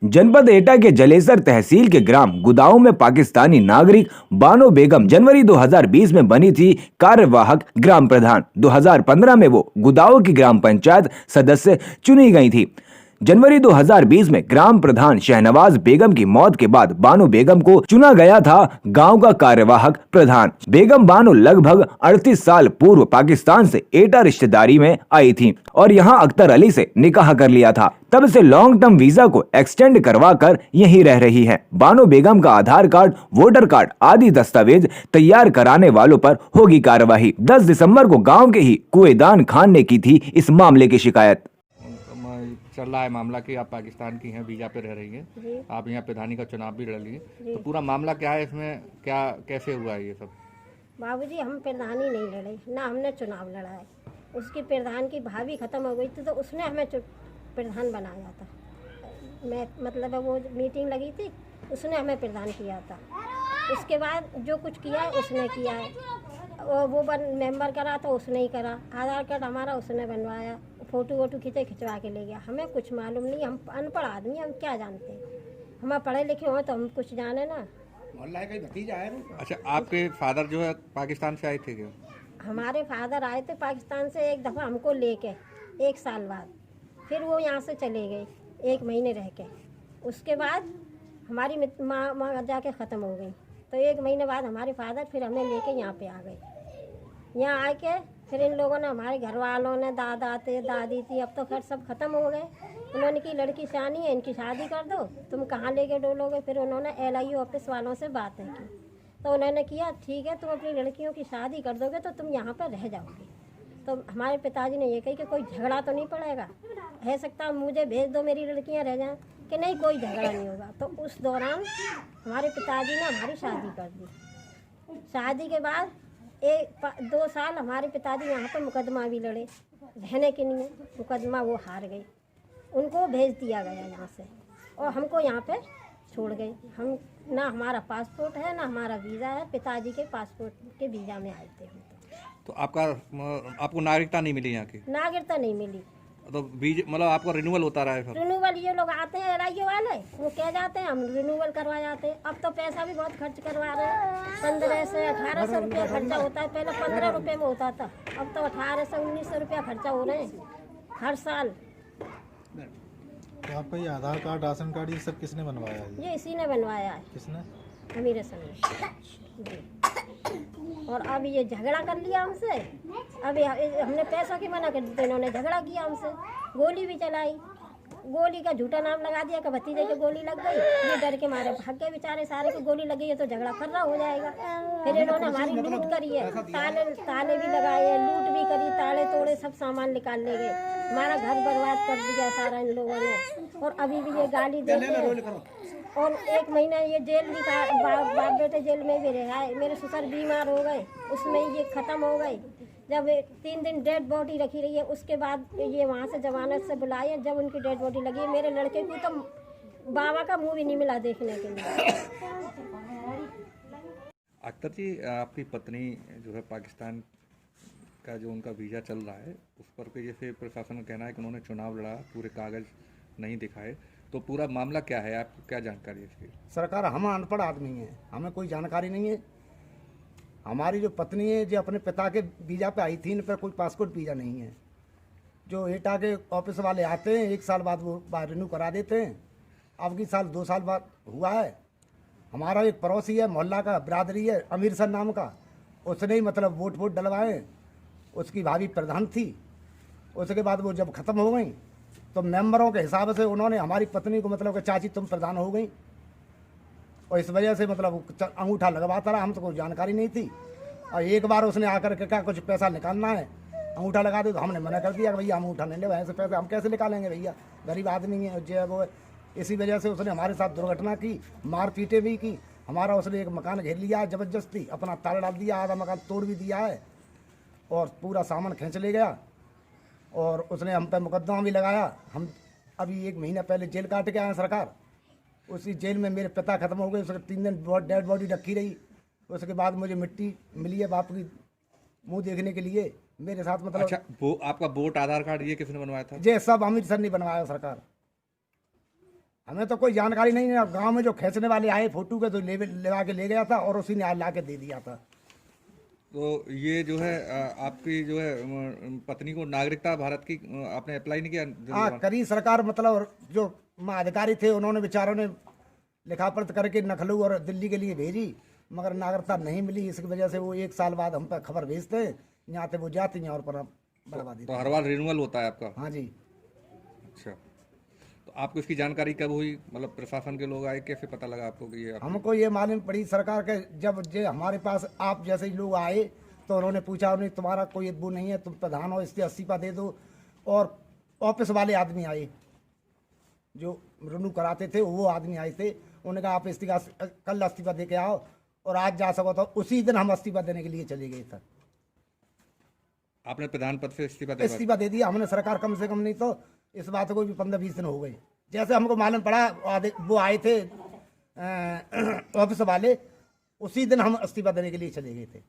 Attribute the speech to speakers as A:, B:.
A: जनपद एटा के जलेसर तहसील के ग्राम गुदाऊ में पाकिस्तानी नागरिक बानो बेगम जनवरी 2020 में बनी थी कार्यवाहक ग्राम प्रधान। 2015 में वो गुदाऊ की ग्राम पंचायत सदस्य चुनी गई थी। जनवरी 2020 में ग्राम प्रधान शहनवाज बेगम की मौत के बाद बानो बेगम को चुना गया था गांव का कार्यवाहक प्रधान। बेगम बानो लगभग 38 साल पूर्व पाकिस्तान से एटा रिश्तेदारी में आई थी और यहां अख्तर अली से निकाह कर लिया था। तब से लॉन्ग टर्म वीजा को एक्सटेंड करवा कर यहीं रह रही है। बानो बेगम का आधार कार्ड, वोटर कार्ड आदि दस्तावेज तैयार कराने वालों पर होगी कार्यवाही। 10 दिसंबर को गाँव के ही कुएदान खान ने की थी इस मामले की शिकायत।
B: चल रहा है मामला कि आप पाकिस्तान की हैं, वीजा पे रह रही हैं, आप यहाँ प्रधानी का चुनाव भी लड़ लिए, तो पूरा मामला क्या है इसमें, क्या कैसे हुआ है ये सब?
C: बाबूजी, हम प्रधानी नहीं लड़े, ना हमने चुनाव लड़ा है। उसकी प्रधान की भाभी ख़त्म हो गई थी तो उसने हमें प्रधान बनाया था। मैं मतलब वो मीटिंग लगी थी, उसने हमें प्रधान किया था। उसके बाद जो कुछ किया है उसने किया है। वो मेंबर करा तो उसने ही करा। आधार कार्ड हमारा उसने बनवाया, फ़ोटो वोटो खिंचवा के ले गया। हमें कुछ मालूम नहीं, हम अनपढ़ आदमी, हम क्या जानते हैं। हम पढ़े लिखे हो तो हम कुछ जाने ना।
D: मोहल्ला का भतीजा है।
B: अच्छा, आपके फादर जो है पाकिस्तान से आए थे क्या?
C: हमारे फादर आए थे पाकिस्तान से एक दफ़ा हमको लेके 1 साल बाद, फिर वो यहाँ से चले गए 1 महीने रह के। उसके बाद हमारी माँ जाके ख़त्म हो गई, तो 1 महीने बाद हमारे फादर फिर हमें लेके यहाँ पे आ गए। यहाँ आके फिर इन लोगों ने, हमारे घर वालों ने, दादा थे, दादी थी, अब तो खैर सब ख़त्म हो गए। उन्होंने की लड़की सियानी है, इनकी शादी कर दो, तुम कहाँ लेके डोलोगे। फिर उन्होंने LIU ऑफिस वालों से बातें की, तो उन्होंने किया ठीक है, तुम अपनी लड़कियों की शादी कर दोगे तो तुम यहाँ पर रह जाओगे। तो हमारे पिताजी ने ये कही कि कोई झगड़ा तो नहीं पड़ेगा, है सकता मुझे भेज दो, मेरी लड़कियाँ रह जाएँ। कि नहीं, कोई झगड़ा नहीं होगा। तो उस दौरान हमारे पिताजी ने हमारी शादी कर दी। शादी के बाद 2 साल हमारे पिताजी यहाँ पर मुकदमा भी लड़े रहने के लिए। मुकदमा वो हार गई, उनको भेज दिया गया यहाँ से और हमको यहाँ पे छोड़ गए। हम ना हमारा पासपोर्ट है ना हमारा वीज़ा है, पिताजी के पासपोर्ट के वीज़ा में आए थे हम।
B: तो आपको नागरिकता नहीं मिली यहाँ की?
C: नागरिकता नहीं मिली।
B: तो मतलब आपका रिन्यूअल होता रहा है?
C: रिन्यूअल ये लोग आते हैं LIU वाले, वो कह जाते हैं हम रिन्यूअल करवा जाते हैं। अब तो पैसा भी बहुत खर्च करवा रहे हैं, 1500 से 1800 रुपये खर्चा होता है। पहले 15 रुपये में होता था, अब तो 1800 1900 रुपया खर्चा हो रहे हैं हर साल।
E: तो आपका ये आधार कार्ड, राशन कार्ड, ये सब किसने बनवाया है?
C: ये इसी ने बनवाया है।
E: किसने?
C: अमीर हसन जी। और अब ये झगड़ा कर लिया हमसे। अभी हमने पैसों की मना कर दी तो इन्होंने झगड़ा किया हमसे, गोली भी चलाई। गोली का झूठा नाम लगा दिया कि भतीजे की गोली लग गई। ये डर के मारे भाग गए बेचारे, सारे को गोली लगी है तो झगड़ा खर्रा हो जाएगा। फिर इन्होंने हमारी लूट करी है, ताले भी लगाए हैं, लूट भी करी, ताले तोड़े, सब सामान निकाल ले गए। हमारा घर बर्बाद कर दिया सारा इन लोगों ने। और अभी भी ये गाली देते हैं। और 1 महीना ये जेल भी बाप बेटे जेल में भी रहा है। मेरे ससुर बीमार हो गए, उसमें ये ख़त्म हो गए। जब 3 दिन डेड बॉडी रखी रही है, उसके बाद ये वहाँ से जमानत से बुलाए। जब उनकी डेड बॉडी लगी, मेरे लड़के को तो बाबा का मुंह भी नहीं मिला देखने के लिए।
B: अख्तर जी, आपकी पत्नी जो है पाकिस्तान का जो उनका वीज़ा चल रहा है उस पर के जैसे प्रशासन का कहना है कि उन्होंने चुनाव लड़ा, पूरे कागज़ नहीं दिखाए, तो पूरा मामला क्या है, आपको क्या जानकारी है इसकी?
D: सरकार, हम अनपढ़ आदमी हैं, हमें कोई जानकारी नहीं है। हमारी जो पत्नी है जो अपने पिता के वीज़ा पे आई थी, इन पर कोई पासपोर्ट वीज़ा नहीं है। जो एटा के ऑफिस वाले आते हैं 1 साल बाद वो रिन्यू करा देते हैं। अब की साल 2 साल बाद हुआ है। हमारा एक पड़ोसी है, मोहल्ला का बिरादरी है, अमीर सन नाम का, उसने ही मतलब वोट डलवाए। उसकी भाभी प्रधान थी। उसके बाद वो जब ख़त्म हो गई तो मेंबरों के हिसाब से उन्होंने हमारी पत्नी को मतलब कि चाची तुम प्रधान हो गई, और इस वजह से मतलब अंगूठा लगवाता रहा। हम तो कोई जानकारी नहीं थी। और एक बार उसने आकर के कहा कुछ पैसा निकालना है, अंगूठा लगा दे, तो हमने मना कर दिया कि भैया अंगूठा नहीं ले, ऐसे पैसे हम कैसे निकालेंगे भैया, गरीब आदमी है जो है वो। इसी वजह से उसने हमारे साथ दुर्घटना की, मार पीटे भी की। हमारा उसने एक मकान घेर लिया है ज़बरदस्ती, अपना ताला डाल दिया, आधा मकान तोड़ भी दिया है और पूरा सामान खींच ले गया। और उसने हम पे मुकदमा भी लगाया। हम अभी 1 महीना पहले जेल काट के आए सरकार। उसी जेल में मेरे पिता ख़त्म हो गए, उसके 3 दिन डेड बॉडी रखी रही। उसके बाद मुझे मिट्टी मिली है बाप की मुंह देखने के लिए मेरे साथ मतलब।
B: अच्छा, वो आपका वोट, आधार कार्ड ये किसने बनवाया था?
D: ये सब अमित सर ने बनवाया सरकार। हमें तो कोई जानकारी नहीं है। गांव में जो खींचने वाले आए फोटो के तो लेवा के ले गया था और उसी ने ला के दे दिया था।
B: तो ये जो है आपकी जो है पत्नी को नागरिकता भारत की आपने अप्लाई नहीं किया?
D: हाँ करी सरकार, मतलब जो अधिकारी थे उन्होंने बेचारों ने लिखा पढ़ करके लखनऊ और दिल्ली के लिए भेजी, मगर नागरिकता नहीं मिली। इसकी वजह से वो 1 साल बाद हम पर खबर भेजते हैं, यहाँ से वो जाते हैं और पर बर्बादी।
B: तो हर बार रिन्यूअल होता है आपका?
D: हाँ जी।
B: अच्छा, तो आपको इसकी जानकारी कब हुई? मतलब प्रशासन के लोग आए, कैसे पता लगा आपको कि ये
D: हमको ये मालूम पड़ी सरकार के, जब जे हमारे पास आप जैसे ही लोग आए तो उन्होंने पूछा, उन्हें तुम्हारा कोई वो नहीं है, तुम प्रधान हो, इससे इस्तीफा दे दो। और ऑफिस वाले आदमी आए जो रिन्यू कराते थे, वो आदमी आए थे, उन्होंने कहा आप इस्तीफा कल इस्तीफा दे के आओ और आज जा सको। तो उसी दिन हम इस्तीफा देने के लिए चले गए थे।
B: आपने प्रधान पद से इस्तीफा
D: इस्तीफा दे दिया हमने। सरकार कम से कम नहीं तो इस बात को भी 15-20 दिन हो गए। जैसे हमको मालूम पड़ा वो आए थे ऑफिस वाले, उसी दिन हम इस्तीफा देने के लिए चले गए थे।